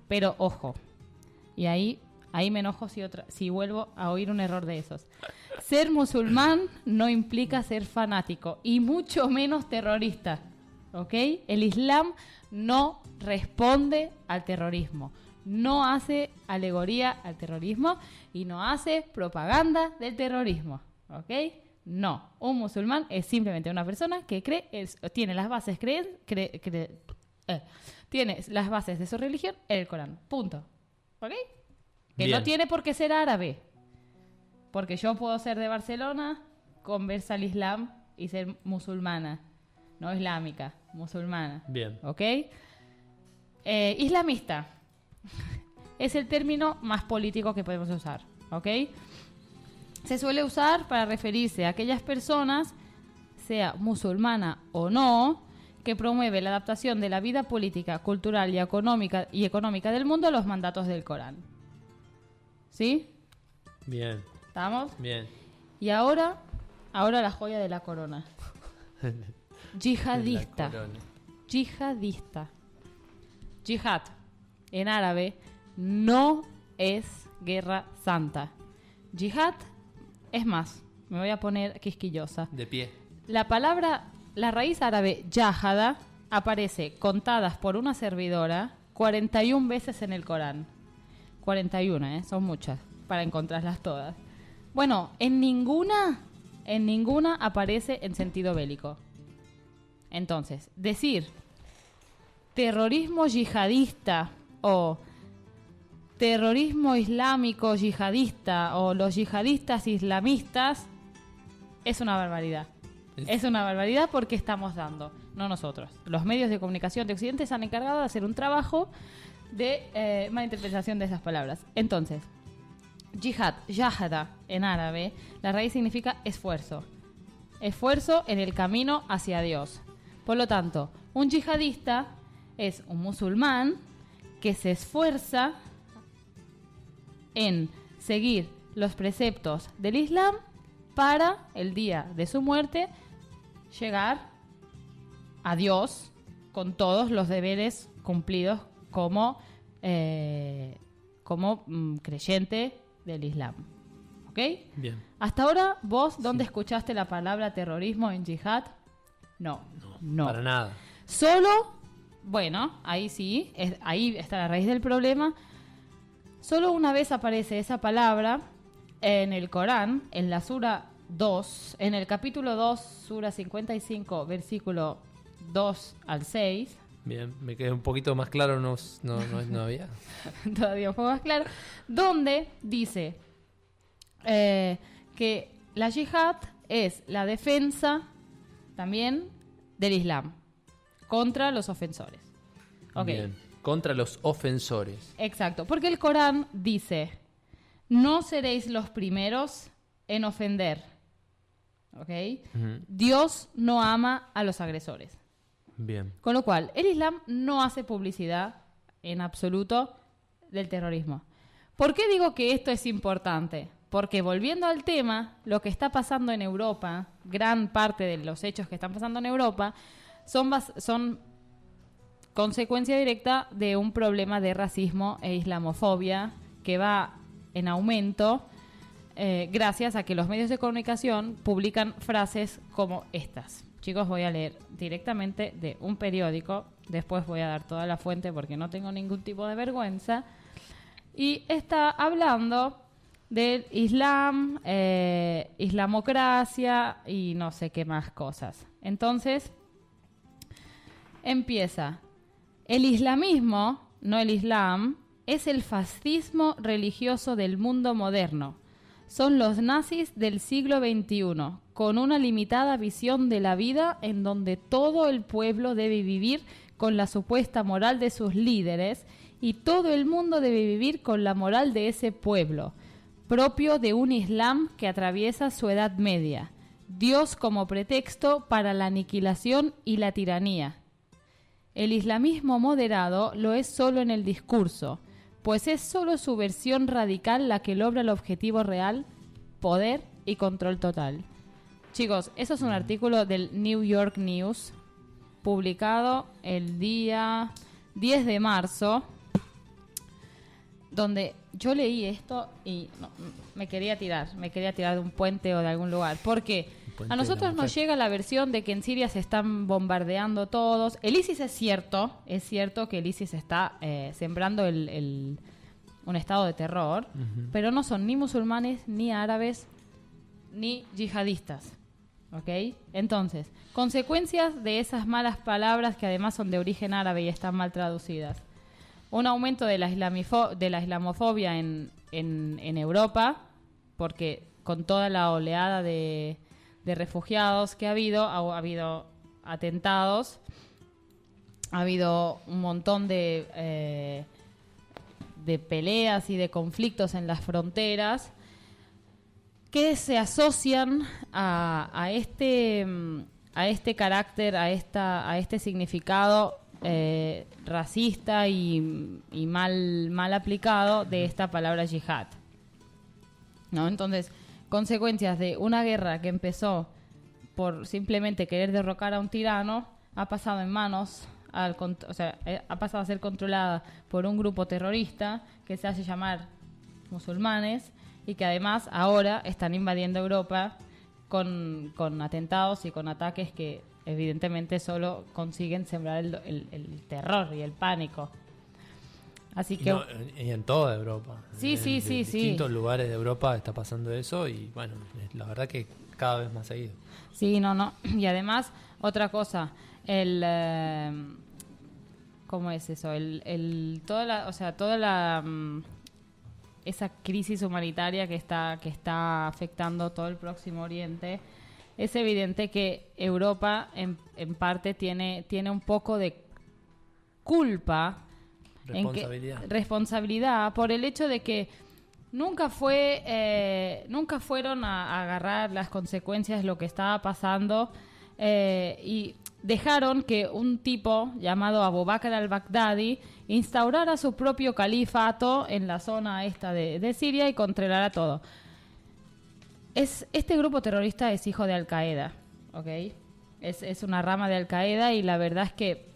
Pero ojo, y ahí me enojo si vuelvo a oír un error de esos. Ser musulmán no implica ser fanático y mucho menos terrorista, ¿ok? El Islam no responde al terrorismo, no hace alegoría al terrorismo y no hace propaganda del terrorismo, ¿ok? No, un musulmán es simplemente una persona que tiene las bases tiene las bases de su religión en el Corán, punto, ¿ok? Que Bien. no tiene por qué ser árabe, porque yo puedo ser de Barcelona, conversa al Islam y ser musulmana, no islámica, musulmana. Bien. ¿Ok? Islamista es el término más político que podemos usar, ¿ok? Se suele usar para referirse a aquellas personas, sea musulmana o no, que promueve la adaptación de la vida política, cultural y económica del mundo a los mandatos del Corán. ¿Sí? Bien. ¿Estamos? Bien. Y ahora la joya de la corona. Yihadista. La corona. Yihadista. Jihad, en árabe, no es guerra santa. Jihad, es más, me voy a poner quisquillosa. De pie. La raíz árabe yahada aparece, contadas por una servidora, 41 veces en el Corán. 41, son muchas, para encontrarlas todas. Bueno, en ninguna aparece en sentido bélico. Entonces, decir terrorismo yihadista o terrorismo islámico yihadista o los yihadistas islamistas es una barbaridad. Es una barbaridad porque estamos dando, no nosotros. Los medios de comunicación de Occidente se han encargado de hacer un trabajo de malinterpretación de esas palabras. Entonces, jihad, yahada en árabe, la raíz significa esfuerzo. Esfuerzo en el camino hacia Dios. Por lo tanto, un yihadista es un musulmán que se esfuerza en seguir los preceptos del Islam para el día de su muerte llegar a Dios con todos los deberes cumplidos como creyente del Islam. ¿Ok? Bien. Hasta ahora, ¿vos dónde escuchaste la palabra terrorismo en yihad? No. Para nada. Solo, bueno, ahí sí, ahí está la raíz del problema. Solo una vez aparece esa palabra en el Corán, en la Sura 2, en el capítulo 2, Sura 55, versículo 2 al 6. Bien, me quedé un poquito más claro, no había. Todavía un poco más claro. Donde dice que la yihad es la defensa también del Islam contra los ofensores. Okay. Bien, contra los ofensores. Exacto, porque el Corán dice: no seréis los primeros en ofender. ¿Ok? Uh-huh. Dios no ama a los agresores. Bien. Con lo cual, el Islam no hace publicidad en absoluto del terrorismo. ¿Por qué digo que esto es importante? Porque volviendo al tema, lo que está pasando en Europa, gran parte de los hechos que están pasando en Europa, son consecuencia directa de un problema de racismo e islamofobia que va en aumento gracias a que los medios de comunicación publican frases como estas. Chicos, voy a leer directamente de un periódico, después voy a dar toda la fuente porque no tengo ningún tipo de vergüenza, y está hablando del Islam, islamocracia y no sé qué más cosas. Entonces, empieza: el islamismo, no el Islam, es el fascismo religioso del mundo moderno. Son los nazis del siglo XXI, con una limitada visión de la vida en donde todo el pueblo debe vivir con la supuesta moral de sus líderes y todo el mundo debe vivir con la moral de ese pueblo, propio de un Islam que atraviesa su Edad Media. Dios como pretexto para la aniquilación y la tiranía. El islamismo moderado lo es solo en el discurso, pues es solo su versión radical la que logra el objetivo real: poder y control total. Chicos, eso es un artículo del New York News, publicado el día 10 de marzo donde yo leí esto y me quería tirar de un puente o de algún lugar, porque a nosotros nos llega la versión de que en Siria se están bombardeando todos. El ISIS es cierto que el ISIS está sembrando un estado de terror, pero no son ni musulmanes, ni árabes, ni yihadistas, ¿ok? Entonces, consecuencias de esas malas palabras que además son de origen árabe y están mal traducidas. Un aumento de la islamofobia en Europa, porque con toda la oleada de refugiados que ha habido atentados, ha habido un montón de peleas y de conflictos en las fronteras que se asocian a este carácter, a este significado racista y mal aplicado de esta palabra yihad, ¿no? Entonces, consecuencias de una guerra que empezó por simplemente querer derrocar a un tirano ha pasado en manos, ha pasado a ser controlada por un grupo terrorista que se hace llamar musulmanes y que además ahora están invadiendo Europa con atentados y con ataques que evidentemente solo consiguen sembrar el terror y el pánico. Así que y en toda Europa. Sí. En distintos lugares de Europa está pasando eso y bueno, la verdad que cada vez más seguido. Sí, no. Y además, otra cosa, ¿cómo es eso? Esa crisis humanitaria que está afectando todo el Próximo Oriente, es evidente que Europa en parte tiene un poco de culpa, responsabilidad por el hecho de que nunca fueron a agarrar las consecuencias de lo que estaba pasando y dejaron que un tipo llamado Abu Bakr al-Baghdadi instaurara su propio califato en la zona esta de Siria y controlara todo. Este grupo terrorista es hijo de Al-Qaeda, ¿ok? Es una rama de Al-Qaeda y la verdad es que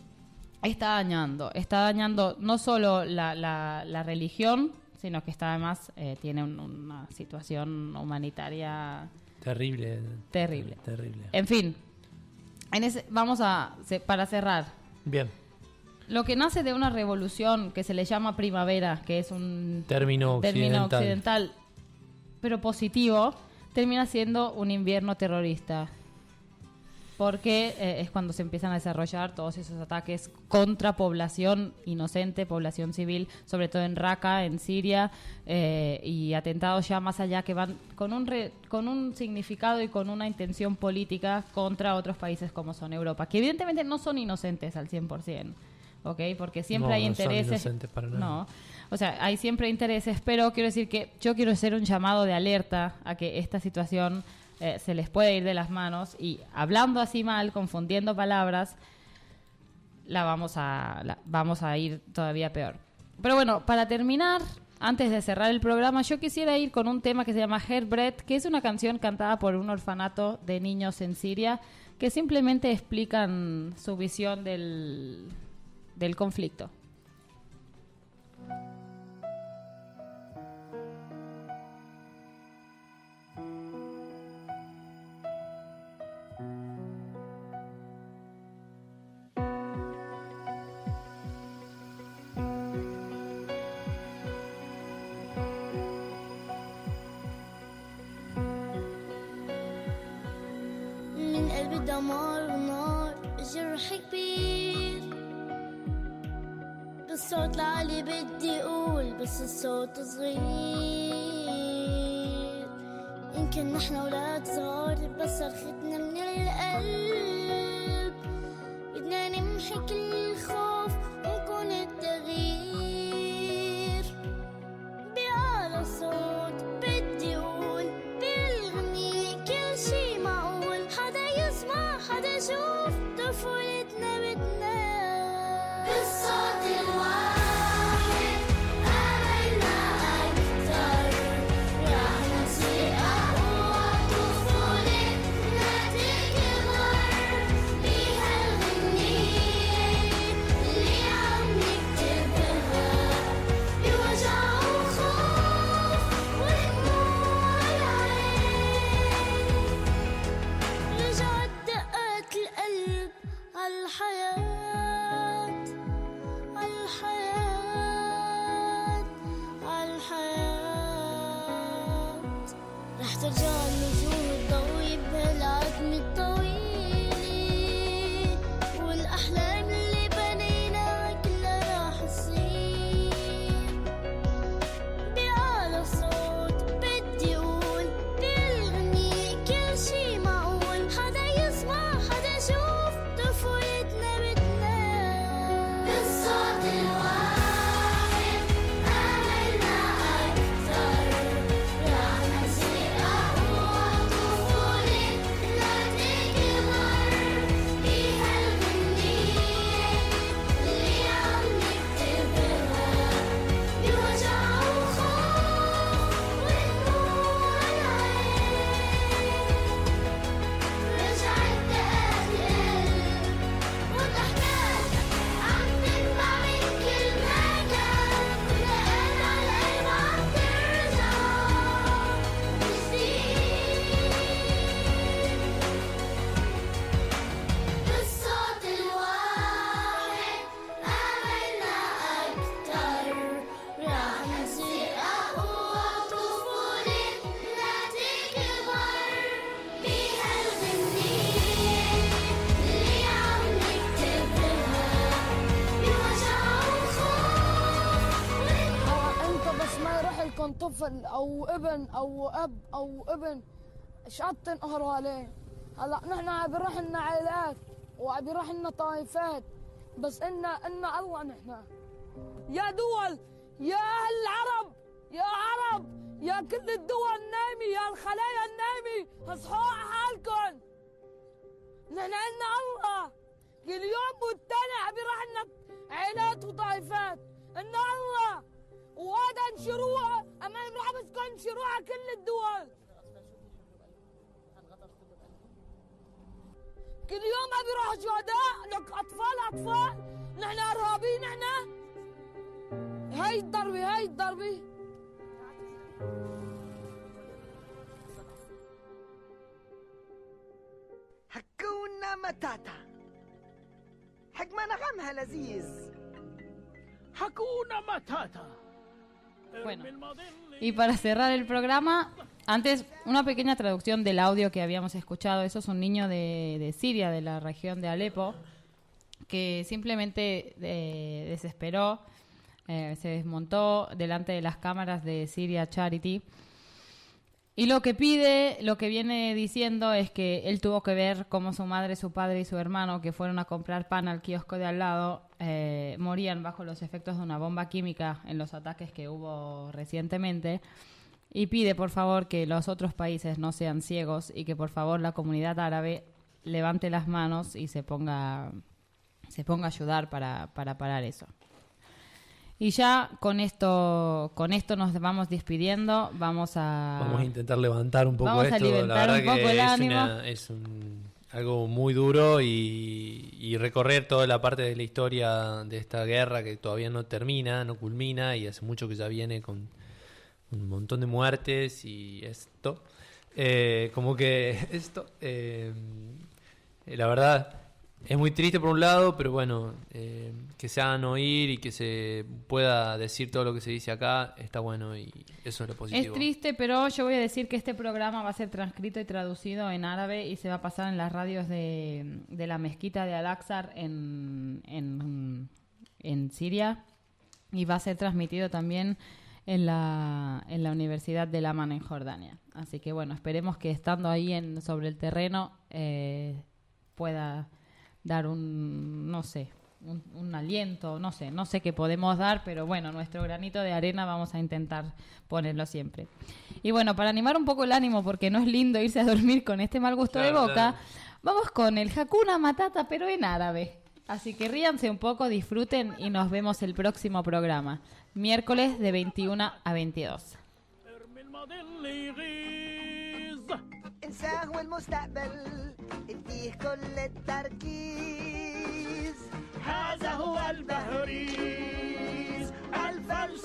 está dañando no solo la religión, sino que además tiene una situación humanitaria terrible. En fin, para cerrar. Bien. Lo que nace de una revolución que se le llama primavera, que es un término occidental, pero positivo, termina siendo un invierno terrorista. Porque es cuando se empiezan a desarrollar todos esos ataques contra población inocente, población civil, sobre todo en Raqqa, en Siria, y atentados ya más allá que van con un significado y con una intención política contra otros países como son Europa, que evidentemente no son inocentes al 100%, ¿ok? Porque siempre hay intereses. No son inocentes para nada. No. O sea, hay siempre intereses, pero quiero decir que yo quiero hacer un llamado de alerta a que esta situación se les puede ir de las manos y hablando así mal, confundiendo palabras, vamos a ir todavía peor. Pero bueno, para terminar, antes de cerrar el programa, yo quisiera ir con un tema que se llama Herbret, que es una canción cantada por un orfanato de niños en Siria que simplemente explican su visión del conflicto. دمار ونار جرح كبير بالصوت العالي بدي اقول بس الصوت صغير يمكن نحن اولاد صغار بس صرختنا من القلب بدنا نمحي كل الخوف ونكون التغيير بأعلى صوت بدي اقول بالغنية كل شي معقول حدا يسمع حدا يشوف طفولتنا بدنا بالصوت الواحد آمنا أكتر رح نصير أقوى طفولتنا تكبر بهالغنية يكون طفل او ابن او اب او ابن ايش قد تنقهروا عليه. هلا نحن عم بيروح لنا عائلات وعم بيروح لنا طائفات، بس إن الله نحن. يا دول، يا اهل العرب، يا عرب، يا كل الدول النايمه، يا الخلايا النايمه، اصحوا على حالكم. نحن إن الله كل يوم والتاني عم بيروح لنا عائلات وطائفات. إن الله وهذا انشروه، اما نروح بس انشروه على كل الدول. كل يوم عم بيروحوا شهداء، لك اطفال. نحن ارهابيين نحن. هاي الضربه. Hakuna Matata. حكمة نغمها لذيذ. Hakuna Matata. Bueno, y para cerrar el programa, antes una pequeña traducción del audio que habíamos escuchado. Eso es un niño de Siria, de la región de Alepo, que simplemente desesperó, se desmontó delante de las cámaras de Syria Charity. Y lo que pide, lo que viene diciendo es que él tuvo que ver cómo su madre, su padre y su hermano, que fueron a comprar pan al kiosco de al lado, morían bajo los efectos de una bomba química en los ataques que hubo recientemente. Y pide, por favor, que los otros países no sean ciegos y que, por favor, la comunidad árabe levante las manos y se ponga a ayudar para parar eso. Y ya con esto nos vamos despidiendo. Vamos a intentar levantar un poco vamos esto. a alimentar la verdad un poco que el es ánimo. Algo muy duro y recorrer toda la parte de la historia de esta guerra que todavía no termina, no culmina y hace mucho que ya viene con un montón de muertes y esto. La verdad es muy triste por un lado, pero bueno, que se hagan oír y que se pueda decir todo lo que se dice acá, está bueno y eso es lo positivo. Es triste, pero yo voy a decir que este programa va a ser transcrito y traducido en árabe y se va a pasar en las radios de la mezquita de Al-Aqsa en Siria, y va a ser transmitido también en la Universidad de Amman en Jordania. Así que bueno, esperemos que estando ahí sobre el terreno pueda dar un aliento, no sé qué podemos dar, pero bueno, nuestro granito de arena vamos a intentar ponerlo siempre. Y bueno, para animar un poco el ánimo, porque no es lindo irse a dormir con este mal gusto de boca, vamos con el Hakuna Matata, pero en árabe. Así que ríanse un poco, disfruten y nos vemos el próximo programa, miércoles de 21 a 22. إنسان هو المستقبل اديه كل التركيز. هذا هو البهريز الفلسفي.